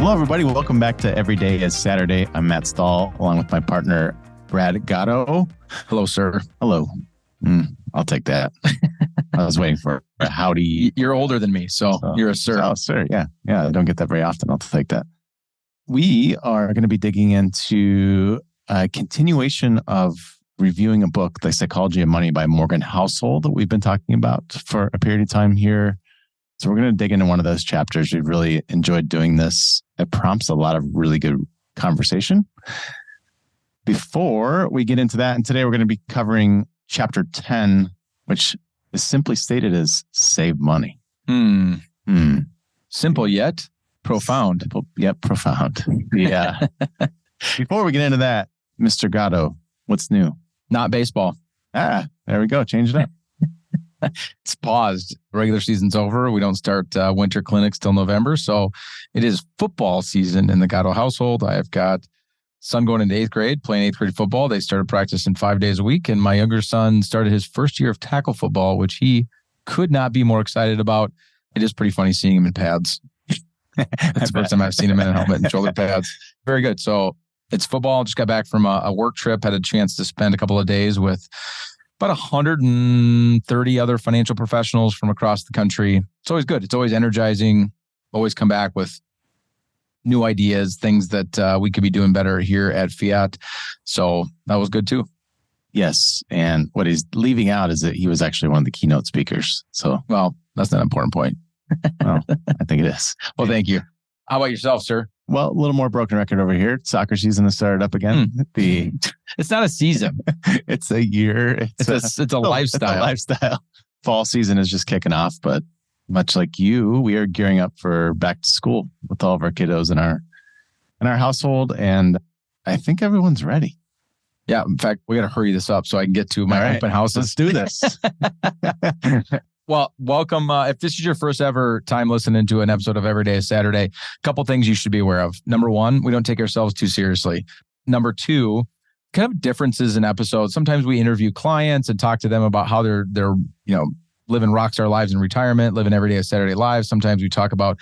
Hello, everybody. Welcome back to Every Day is Saturday. I'm Matt Stahl, along with my partner, Brad Gatto. Hello, sir. Hello. I'll take that. I was waiting for a howdy. You're older than me, so you're a sir. Oh, sir. Yeah. I don't get that very often. I'll take that. We are going to be digging into a continuation of reviewing a book, The Psychology of Money by Morgan Housel, that we've been talking about for a period of time here. So we're going to dig into one of those chapters. We've really enjoyed doing this. It prompts a lot of really good conversation. Before we get into that, and today we're going to be covering chapter 10, which is simply stated as save money. Simple yet profound. Yep, profound. Yeah. Before we get into that, Mr. Gatto, what's new? Not baseball. There we go. Change it up. It's paused. Regular season's over. We don't start winter clinics till November. So it is football season in the Gatto household. I've got son going into 8th grade, playing 8th grade football. They started practicing 5 days a week. And my younger son started his first year of tackle football, which he could not be more excited about. It is pretty funny seeing him in pads. That's the first time I've seen him in a helmet and shoulder pads. Very good. So it's football. Just got back from a work trip. Had a chance to spend a couple of days with about 130 other financial professionals from across the country. It's always good. It's always energizing. Always come back with new ideas, things that we could be doing better here at Fiat. So that was good too. Yes. And what he's leaving out is that he was actually one of the keynote speakers. So, well, that's not an important point. Well, I think it is. Well, thank you. How about yourself, sir? Well, a little more broken record over here. Soccer season has started up again. It's not a season. It's a year. It's a lifestyle. It's a lifestyle. Fall season is just kicking off, but much like you, we are gearing up for back to school with all of our kiddos in our household, and I think everyone's ready. Yeah. In fact, we got to hurry this up so I can get to my open house. Let's do this. Well, welcome. If this is your first ever time listening to an episode of Every Day is Saturday, a couple things you should be aware of. Number one, we don't take ourselves too seriously. Number two, kind of differences in episodes. Sometimes we interview clients and talk to them about how they're living rockstar lives in retirement, living everyday as Saturday lives. Sometimes we talk about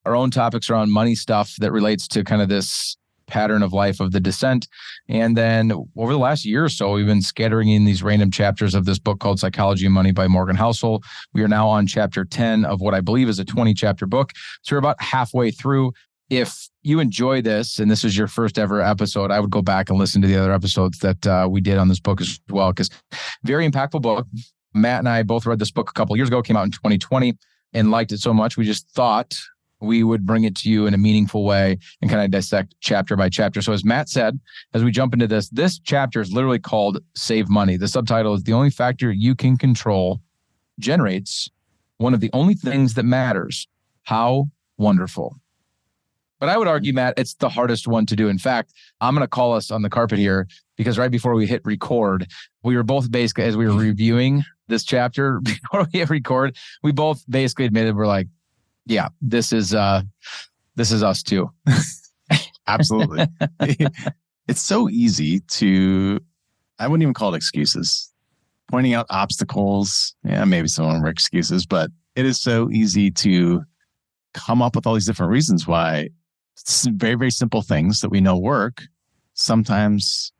our own topics around money stuff that relates to kind of this pattern of life of the dissect. And then over the last year or so, we've been scattering in these random chapters of this book called Psychology of Money by Morgan Housel. We are now on chapter 10 of what I believe is a 20-chapter book. So we're about halfway through. If you enjoy this, and this is your first ever episode, I would go back and listen to the other episodes that we did on this book as well, because very impactful book. Matt and I both read this book a couple of years ago, came out in 2020, and liked it so much, we just thought we would bring it to you in a meaningful way and kind of dissect chapter by chapter. So as Matt said, as we jump into this chapter is literally called Save Money. The subtitle is The Only Factor You Can Control Generates One of the Only Things That Matters. How wonderful. But I would argue, Matt, it's the hardest one to do. In fact, I'm going to call us on the carpet here because right before we hit record, we were both basically, as we were reviewing this chapter, before we hit record, we both basically admitted we're like, yeah, this is us too. Absolutely. It's so easy to, I wouldn't even call it excuses. Pointing out obstacles. Yeah, maybe some of them are excuses, but it is so easy to come up with all these different reasons why very, very simple things that we know work sometimes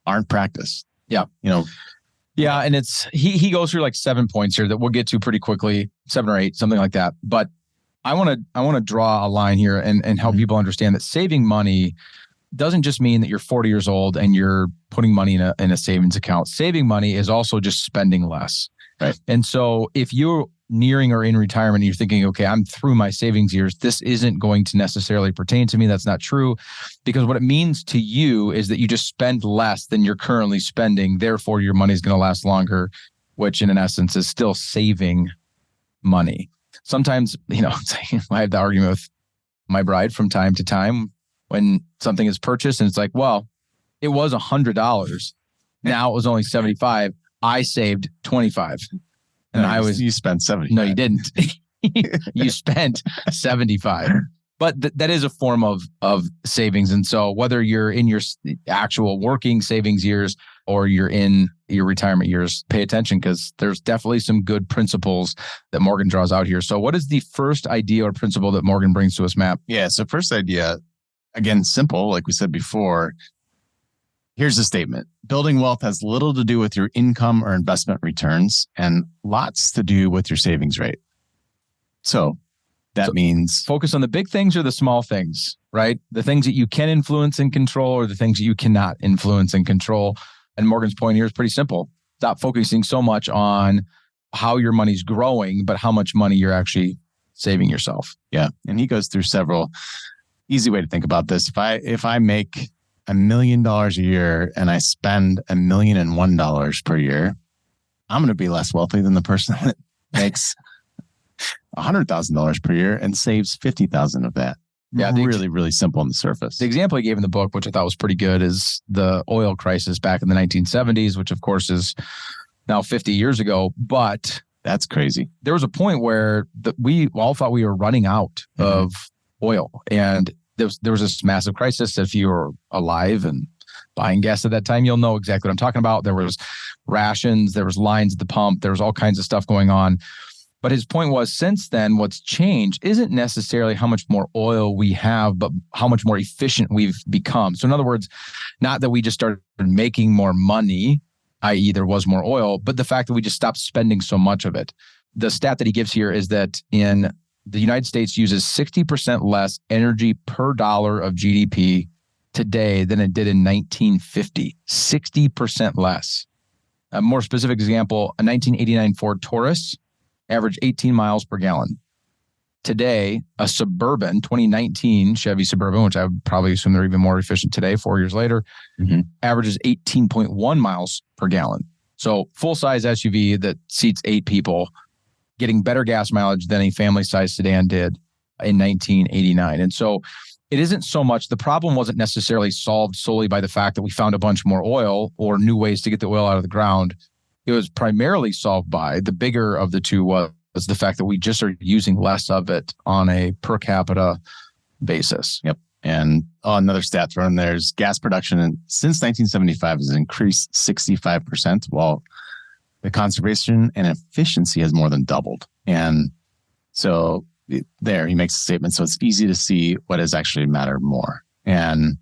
aren't practiced. Yeah. Yeah. And it's, he goes through like 7 points here that we'll get to pretty quickly, 7 or 8, something like that. But I want to draw a line here and help people understand that saving money doesn't just mean that you're 40 years old and you're putting money in a savings account. Saving money is also just spending less. Right. And so if you're nearing or in retirement and you're thinking, okay, I'm through my savings years, this isn't going to necessarily pertain to me. That's not true, because what it means to you is that you just spend less than you're currently spending. Therefore, your money is going to last longer, which in essence is still saving money. Sometimes, I have the argument with my bride from time to time when something is purchased and it's like, well, it was $100. Now it was only $75. I saved $25. And you spent 70. No, you didn't. You spent 75. But that is a form of savings. And so whether you're in your actual working savings years or you're in your retirement years, pay attention because there's definitely some good principles that Morgan draws out here. So what is the first idea or principle that Morgan brings to us, Matt? Yeah. So first idea, again, simple, like we said before. Here's the statement. Building wealth has little to do with your income or investment returns and lots to do with your savings rate. So that means focus on the big things or the small things, right? The things that you can influence and control or the things that you cannot influence and control. And Morgan's point here is pretty simple. Stop focusing so much on how your money's growing, but how much money you're actually saving yourself. Yeah. And he goes through several easy way to think about this. If I make $1 million a year and I spend $1,001 per year, I'm going to be less wealthy than the person that makes $100,000 per year and saves $50,000 of that. Yeah, really, really simple on the surface. The example he gave in the book, which I thought was pretty good, is the oil crisis back in the 1970s, which of course is now 50 years ago. But that's crazy. There was a point where we all thought we were running out of oil. And there was this massive crisis. If you were alive and buying gas at that time, you'll know exactly what I'm talking about. There was rations, there was lines at the pump, there was all kinds of stuff going on. But his point was, since then, what's changed isn't necessarily how much more oil we have, but how much more efficient we've become. So in other words, not that we just started making more money, i.e. there was more oil, but the fact that we just stopped spending so much of it. The stat that he gives here is that in the United States uses 60% less energy per dollar of GDP today than it did in 1950. 60% less. A more specific example, a 1989 Ford Taurus averaged 18 miles per gallon. Today, a Suburban, 2019 Chevy Suburban, which I would probably assume they're even more efficient today, 4 years later, averages 18.1 miles per gallon. So full-size SUV that seats 8 people, getting better gas mileage than a family-sized sedan did in 1989. And so it isn't so much, the problem wasn't necessarily solved solely by the fact that we found a bunch more oil or new ways to get the oil out of the ground. It was primarily solved by, the bigger of the two was the fact that we just are using less of it on a per capita basis. Yep. And another stat thrown there is gas production since 1975 has increased 65%, while the conservation and efficiency has more than doubled. And so there he makes a statement. So it's easy to see what has actually mattered more. And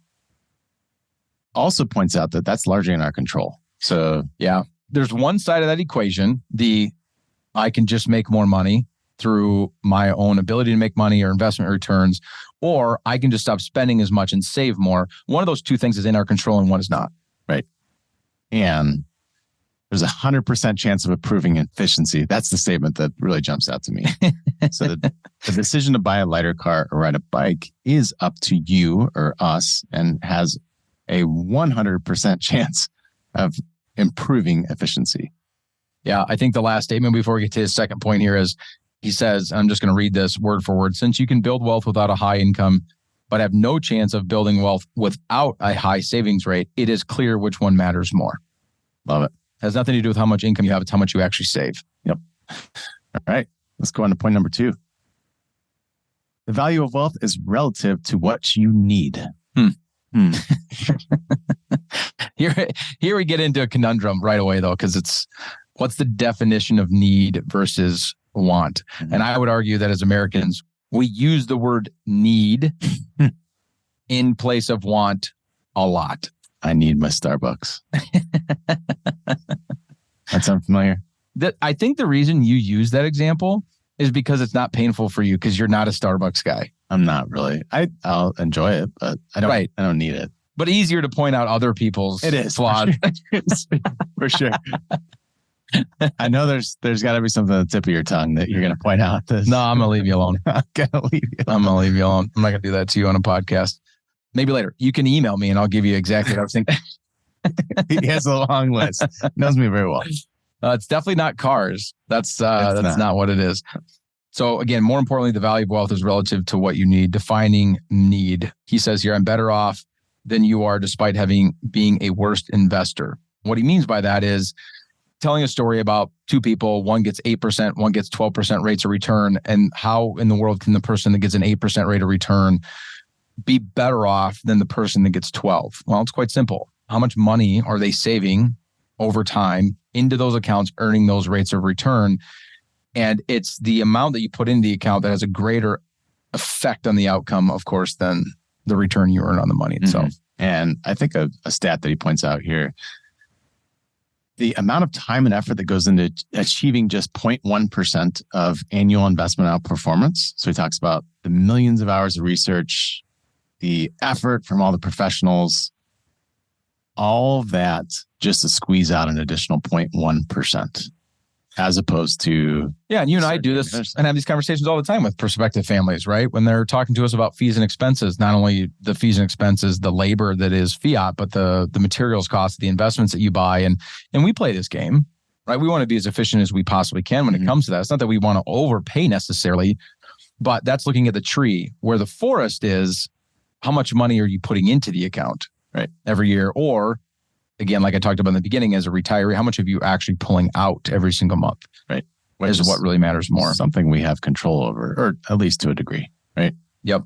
also points out that that's largely in our control. So yeah. There's one side of that equation, I can just make more money through my own ability to make money or investment returns, or I can just stop spending as much and save more. One of those two things is in our control and one is not. Right. And there's 100% chance of improving efficiency. That's the statement that really jumps out to me. So the decision to buy a lighter car or ride a bike is up to you or us and has a 100% chance of improving efficiency. Yeah, I think the last statement before we get to his second point here is, he says, I'm just going to read this word for word, since you can build wealth without a high income, but have no chance of building wealth without a high savings rate, it is clear which one matters more. Love it. Has nothing to do with how much income you have, it's how much you actually save. Yep. All right, let's go on to point number 2. The value of wealth is relative to what you need. Here we get into a conundrum right away, though, because it's what's the definition of need versus want? And I would argue that as Americans, we use the word need in place of want a lot. I need my Starbucks. That sound familiar? I think the reason you use that example is because it's not painful for you because you're not a Starbucks guy. I'm not really. I'll enjoy it, but I don't need it. But easier to point out other people's flaws. For sure. I know there's got to be something at the tip of your tongue that you're going to point out. No, I'm going to leave you alone. I'm going to leave you alone. I'm not going to do that to you on a podcast. Maybe later. You can email me and I'll give you exactly what I was thinking. He has a long list. Knows me very well. It's definitely not cars. That's not what it is. So again, more importantly, the value of wealth is relative to what you need. Defining need. He says here, I'm better off than you are despite being a worse investor. What he means by that is telling a story about two people, one gets 8%, one gets 12% rates of return. And how in the world can the person that gets an 8% rate of return be better off than the person that gets 12? Well, it's quite simple. how much money are they saving over time into those accounts, earning those rates of return. And it's the amount that you put in the account that has a greater effect on the outcome, of course, than the return you earn on the money itself. Mm-hmm. And I think a stat that he points out here, the amount of time and effort that goes into achieving just 0.1% of annual investment outperformance. So he talks about the millions of hours of research, the effort from all the professionals, all of that just to squeeze out an additional 0.1%. As opposed to... Yeah, and you and I do this and have these conversations all the time with prospective families, right? When they're talking to us about fees and expenses, not only the fees and expenses, the labor that is fiat, but the materials cost, the investments that you buy. And we play this game, right? We want to be as efficient as we possibly can when it comes to that. It's not that we want to overpay necessarily, but that's looking at the tree. Where the forest is, how much money are you putting into the account, right, every year? Or again, like I talked about in the beginning, as a retiree, how much are you actually pulling out every single month? Right. Which is what really matters more. Something we have control over, or at least to a degree, right? Yep.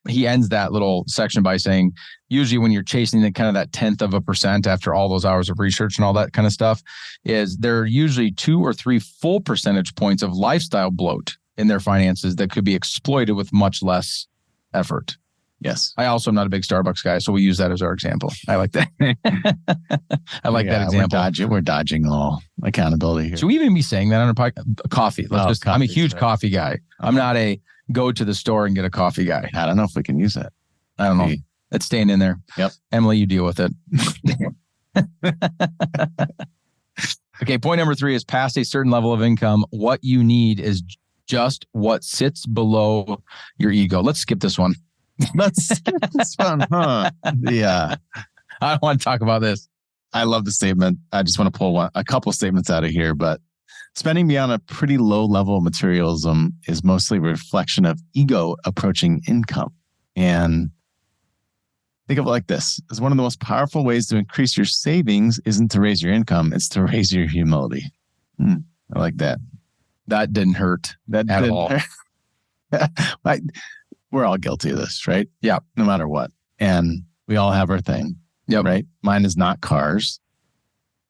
He ends that little section by saying, usually when you're chasing the kind of that 0.1% after all those hours of research and all that kind of stuff, is there are usually 2 or 3 full percentage points of lifestyle bloat in their finances that could be exploited with much less effort. Yes. I also am not a big Starbucks guy, so we use that as our example. I like that. I like that example. We're dodging all accountability here. Should we even be saying that on a podcast? Coffee. I'm a huge coffee guy. I'm not a go to the store and get a coffee guy. I don't know if we can use that. I don't know. It's staying in there. Yep. Emily, you deal with it. Okay. Point number 3 is past a certain level of income. What you need is just what sits below your ego. Let's skip this one. Let's skip this one, huh? Yeah. I don't want to talk about this. I love the statement. I just want to pull a couple statements out of here, but spending beyond a pretty low level of materialism is mostly a reflection of ego approaching income. And think of it like this. As one of the most powerful ways to increase your savings isn't to raise your income, it's to raise your humility. I like that. That didn't hurt at all. We're all guilty of this, right? Yeah. No matter what. And we all have our thing. Yep. Right. Mine is not cars,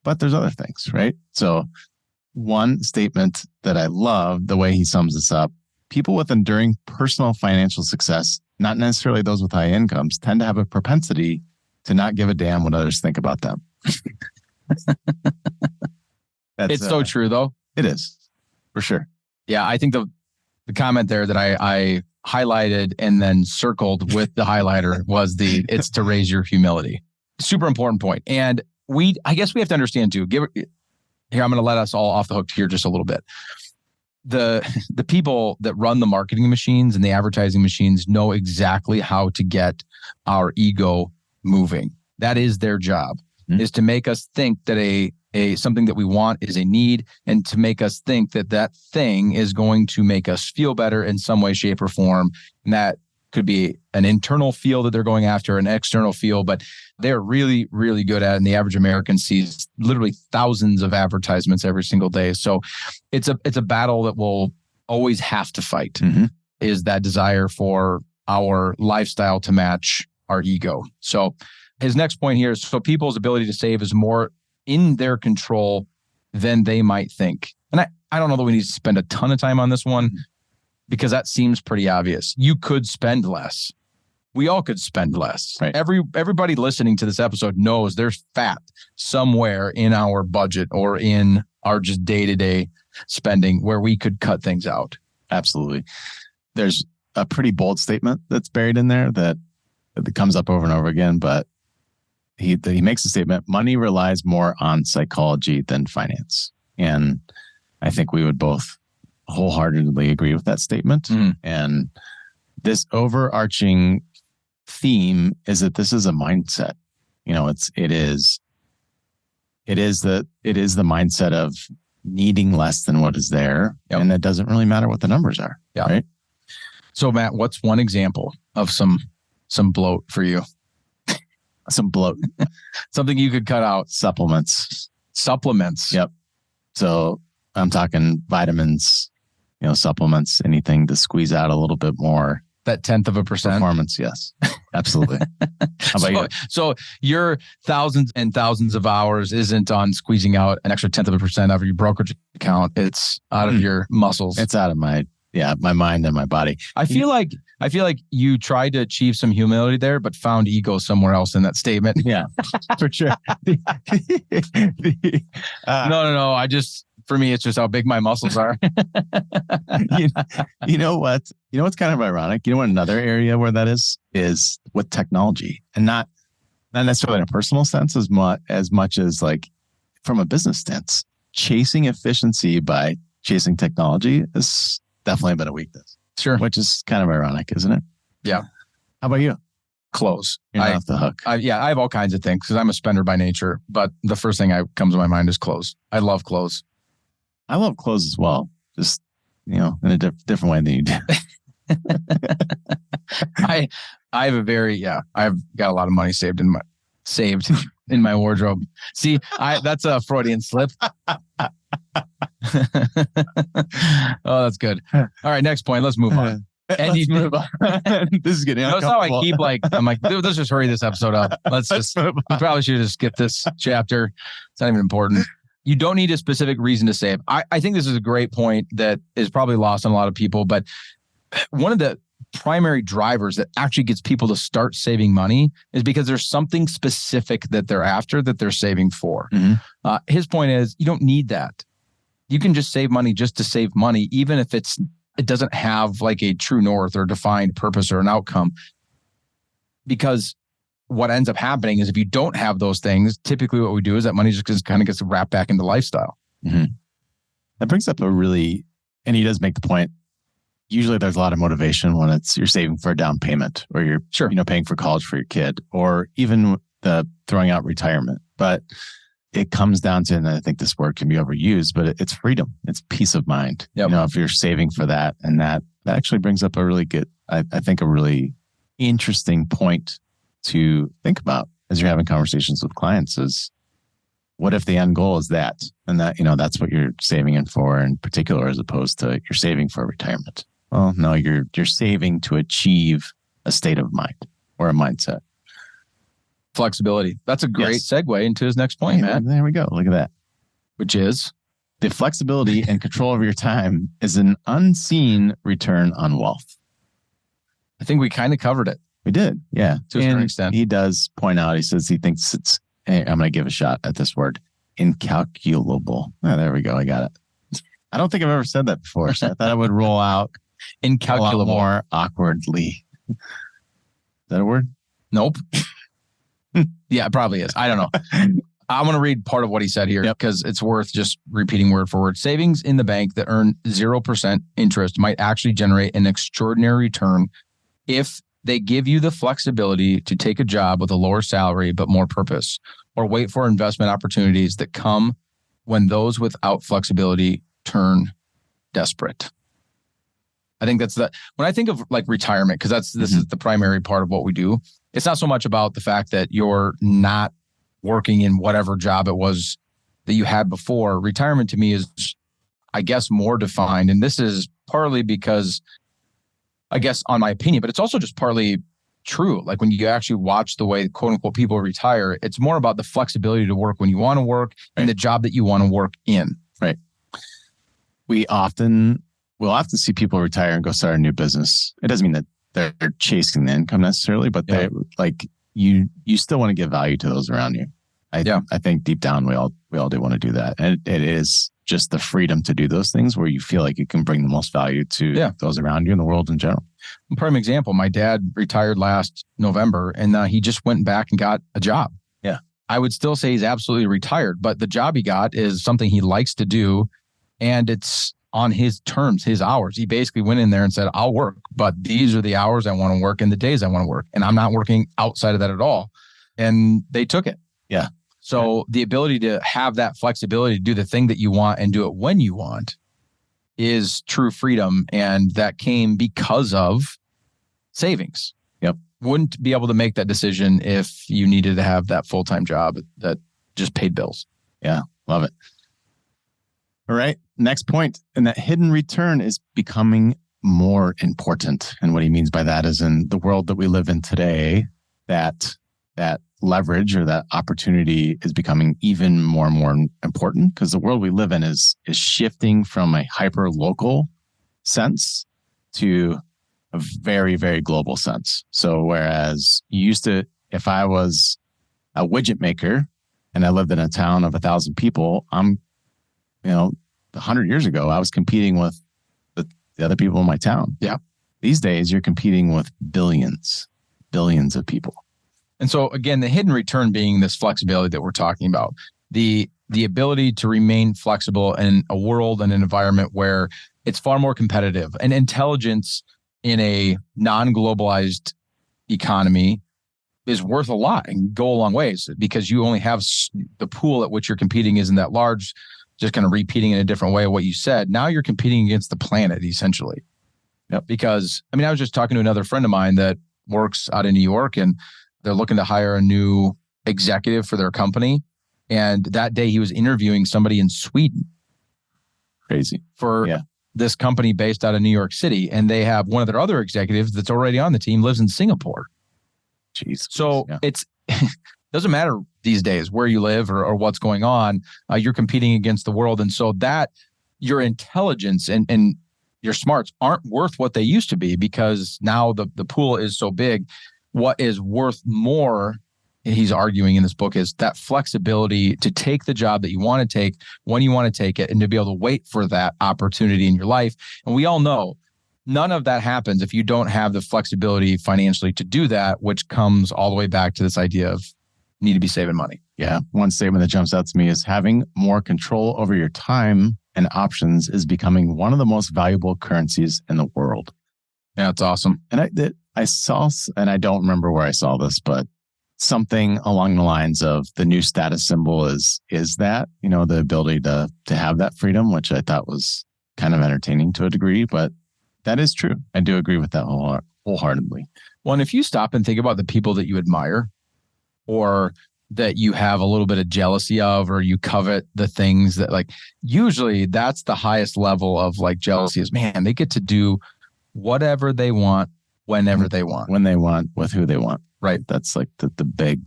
but there's other things, right? So one statement that I love, the way he sums this up, people with enduring personal financial success, not necessarily those with high incomes, tend to have a propensity to not give a damn what others think about them. It's so true, though. It is, for sure. Yeah, I think the comment there that I highlighted and then circled with the highlighter was it's to raise your humility. Super important point. And I guess we have to understand too, here, I'm going to let us all off the hook here just a little bit. The people that run the marketing machines and the advertising machines know exactly how to get our ego moving. That is their job, is to make us think that something that we want is a need, and to make us think that thing is going to make us feel better in some way, shape, or form. And that could be an internal feel that they're going after, an external feel, but they're really, really good at it. And the average American sees literally thousands of advertisements every single day. So it's a battle that we'll always have to fight, is that desire for our lifestyle to match our ego. So his next point here is, so people's ability to save is more in their control than they might think. And I don't know that we need to spend a ton of time on this one, because that seems pretty obvious. You could spend less. We all could spend less. Right. Everybody listening to this episode knows there's fat somewhere in our budget or in our just day-to-day spending where we could cut things out. Absolutely. There's a pretty bold statement that's buried in there that comes up over and over again, but he makes a statement: money relies more on psychology than finance. And I think we would both wholeheartedly agree with that statement. And this overarching theme is that this is a mindset. It is the mindset of needing less than what is there. Yep. And it doesn't really matter what the numbers are. Yeah. Right. So Matt, what's one example of some bloat for you? Some bloat. Something you could cut out. Supplements. Yep. So I'm talking vitamins, supplements, anything to squeeze out a little bit more. That 1/10%. Performance, yes. Absolutely. How about you? So your thousands and thousands of hours isn't on squeezing out an extra 1/10% out of your brokerage account. It's out of your muscles. It's out of my mind and my body. I feel like you tried to achieve some humility there, but found ego somewhere else in that statement. Yeah, for sure. No. For me, it's just how big my muscles are. You know what? You know what's kind of ironic? You know what another area where that is with technology, and not necessarily in a personal sense as much as like from a business sense. Chasing efficiency by chasing technology is definitely been a weakness. Sure. Which is kind of ironic, isn't it? Yeah. How about you? Clothes. You're not off the hook. I have all kinds of things because I'm a spender by nature, but the first thing that comes to my mind is clothes. I love clothes. I love clothes as well. Just, in a different way than you do. I've got a lot of money saved in my wardrobe. See, that's a Freudian slip. Oh, that's good. All right, next point. Let's move on. Let's move on. This is getting uncomfortable. Notice how I keep I'm like, dude, let's just hurry this episode up. We probably should have skipped this chapter. It's not even important. You don't need a specific reason to save. I think this is a great point that is probably lost on a lot of people, but one of the primary drivers that actually gets people to start saving money is because there's something specific that they're after, that they're saving for. Mm-hmm. His point is you don't need that. You can just save money just to save money, even if it doesn't have like a true north or defined purpose or an outcome. Because what ends up happening is if you don't have those things, typically what we do is that money just kind of gets wrapped back into lifestyle. Mm-hmm. That brings up and he does make the point. Usually there's a lot of motivation when you're saving for a down payment or you're paying for college for your kid or even the throwing out retirement. But it comes down to, and I think this word can be overused, but it's freedom. It's peace of mind. Yep. If you're saving for that, and that actually brings up a really good, I think a really interesting point to think about as you're having conversations with clients is what if the end goal is that, and that's what you're saving in for in particular, as opposed to you're saving for retirement. Well, no, you're saving to achieve a state of mind or a mindset. Flexibility. That's a great segue into his next point, man. There we go. Look at that. Which is the flexibility and control over your time is an unseen return on wealth. I think we kind of covered it. We did. Yeah. To a certain extent. He does point out, he says he thinks I'm going to give a shot at this word, incalculable. Oh, there we go. I got it. I don't think I've ever said that before. So I thought I would roll out incalculable a lot more awkwardly. Is that a word? Nope. Yeah, it probably is. I don't know. I want to read part of what he said here because it's worth just repeating word for word. Savings in the bank that earn 0% interest might actually generate an extraordinary return if they give you the flexibility to take a job with a lower salary but more purpose, or wait for investment opportunities that come when those without flexibility turn desperate. I think that's when I think of like retirement, because this is the primary part of what we do. It's not so much about the fact that you're not working in whatever job it was that you had before. Retirement to me is, I guess, more defined. And this is partly because, I guess, on my opinion, but it's also just partly true. Like when you actually watch the way, quote unquote, people retire, it's more about the flexibility to work when you want to work and the job that you want to work in. Right. We'll often see people retire and go start a new business. It doesn't mean that they're chasing the income necessarily, but they like you still want to give value to those around you. I think deep down we all do want to do that. And it is just the freedom to do those things where you feel like you can bring the most value to those around you in the world in general. Prime example, my dad retired last November and he just went back and got a job. Yeah. I would still say he's absolutely retired, but the job he got is something he likes to do. And it's on his terms, his hours. He basically went in there and said, I'll work, but these are the hours I want to work and the days I want to work. And I'm not working outside of that at all. And they took it. Yeah. So the ability to have that flexibility to do the thing that you want and do it when you want is true freedom. And that came because of savings. Yep. Wouldn't be able to make that decision if you needed to have that full-time job that just paid bills. Yeah. Love it. All right. Next point. And that hidden return is becoming more important. And what he means by that is in the world that we live in today, that leverage or that opportunity is becoming even more and more important, because the world we live in is shifting from a hyper local sense to a very, very global sense. So whereas you used to, if I was a widget maker and I lived in a town of 1,000 people, 100 years ago, I was competing with the other people in my town. Yeah. These days, you're competing with billions of people. And so again, the hidden return being this flexibility that we're talking about, the ability to remain flexible in a world and an environment where it's far more competitive, and intelligence in a non-globalized economy is worth a lot and go a long ways, because you only have the pool at which you're competing isn't that large. Just kind of repeating in a different way what you said. Now you're competing against the planet, essentially. Yep. Because, I was just talking to another friend of mine that works out in New York, and they're looking to hire a new executive for their company. And that day he was interviewing somebody in Sweden. Crazy. For this company based out of New York City. And they have one of their other executives that's already on the team lives in Singapore. Jeez. So it's doesn't matter these days where you live or what's going on. You're competing against the world. And so that your intelligence and your smarts aren't worth what they used to be, because now the pool is so big. What is worth more, he's arguing in this book, is that flexibility to take the job that you want to take when you want to take it, and to be able to wait for that opportunity in your life. And we all know none of that happens if you don't have the flexibility financially to do that, which comes all the way back to this idea of need to be saving money. Yeah. One statement that jumps out to me is having more control over your time and options is becoming one of the most valuable currencies in the world. Yeah, it's awesome. And I saw, and I don't remember where I saw this, but something along the lines of the new status symbol is that, the ability to have that freedom, which I thought was kind of entertaining to a degree, but that is true. I do agree with that wholeheartedly. Well, and if you stop and think about the people that you admire, or that you have a little bit of jealousy of, or you covet the things that, like, usually that's the highest level of like jealousy is, man, they get to do whatever they want, whenever they want. When they want, with who they want. Right. That's like the big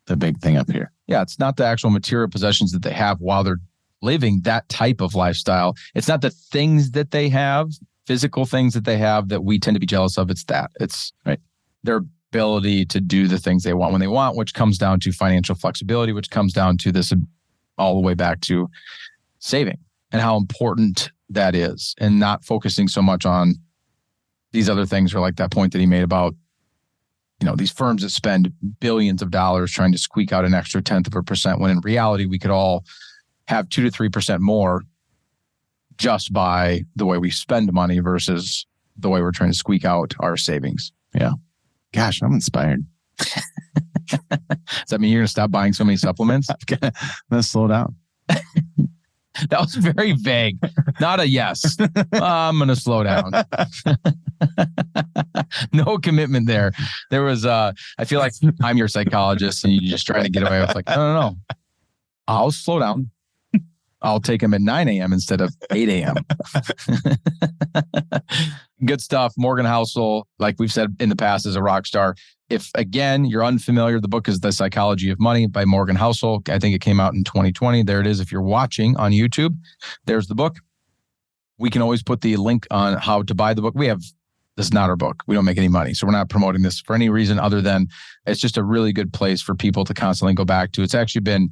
thing up here. Yeah. It's not the actual material possessions that they have while they're living that type of lifestyle. It's not the things that they have, physical things that they have, that we tend to be jealous of. It's that. It's right. Their ability to do the things they want when they want, which comes down to financial flexibility, which comes down to this all the way back to saving and how important that is, and not focusing so much on these other things, or like that point that he made about, these firms that spend billions of dollars trying to squeak out an extra 0.1%, when in reality, we could all have 2 to 3% more just by the way we spend money versus the way we're trying to squeak out our savings. Yeah. Gosh, I'm inspired. Does that mean you're going to stop buying so many supplements? I'm going to slow down. That was very vague. Not a yes. I'm going to slow down. No commitment there. There was, I feel like I'm your psychologist and you just try to get away with like, no. I'll slow down. I'll take them at 9 a.m. instead of 8 a.m. Good stuff. Morgan Housel, like we've said in the past, is a rock star. If, again, you're unfamiliar, the book is The Psychology of Money by Morgan Housel. I think it came out in 2020. There it is. If you're watching on YouTube, there's the book. We can always put the link on how to buy the book. This is not our book. We don't make any money. So we're not promoting this for any reason other than it's just a really good place for people to constantly go back to. It's actually been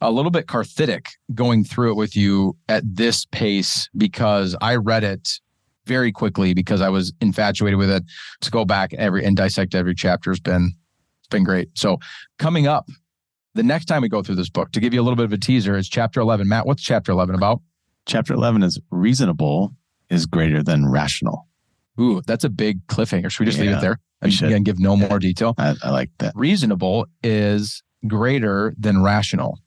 a little bit cathartic going through it with you at this pace, because I read it very quickly because I was infatuated with it. To go back and dissect every chapter has been great. So coming up, the next time we go through this book, to give you a little bit of a teaser, is chapter 11. Matt, what's chapter 11 about? Chapter 11 is reasonable is greater than rational. Ooh, that's a big cliffhanger. Should we just leave it there? We should. Again, give no more detail. I like that. Reasonable is greater than rational.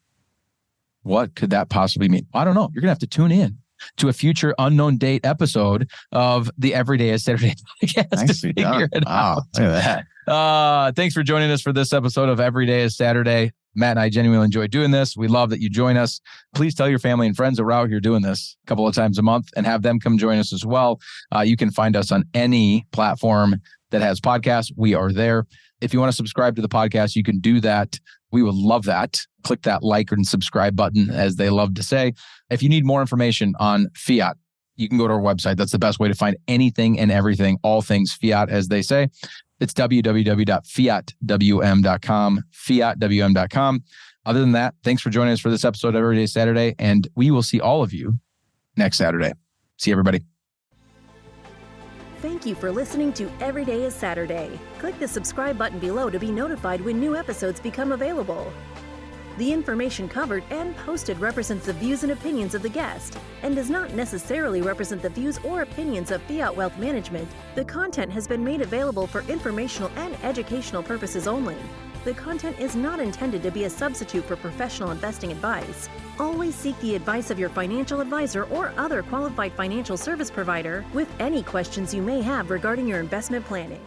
What could that possibly mean? I don't know. You're going to have to tune in to a future unknown date episode of the Everyday is Saturday podcast Nicely to figure done. it out. Look at that. Thanks for joining us for this episode of Everyday is Saturday. Matt and I genuinely enjoy doing this. We love that you join us. Please tell your family and friends that we're out here doing this a couple of times a month and have them come join us as well. You can find us on any platform that has podcasts. We are there. If you want to subscribe to the podcast, you can do that. We would love that. Click that like and subscribe button, as they love to say. If you need more information on fiat, you can go to our website. That's the best way to find anything and everything, all things fiat, as they say. It's www.fiatwm.com, fiatwm.com. Other than that, thanks for joining us for this episode of Everyday Saturday, and we will see all of you next Saturday. See you, everybody. Thank you for listening to Every Day is Saturday. Click the subscribe button below to be notified when new episodes become available. The information covered and posted represents the views and opinions of the guest and does not necessarily represent the views or opinions of Fiat Wealth Management. The content has been made available for informational and educational purposes only. The content is not intended to be a substitute for professional investing advice. Always seek the advice of your financial advisor or other qualified financial service provider with any questions you may have regarding your investment planning.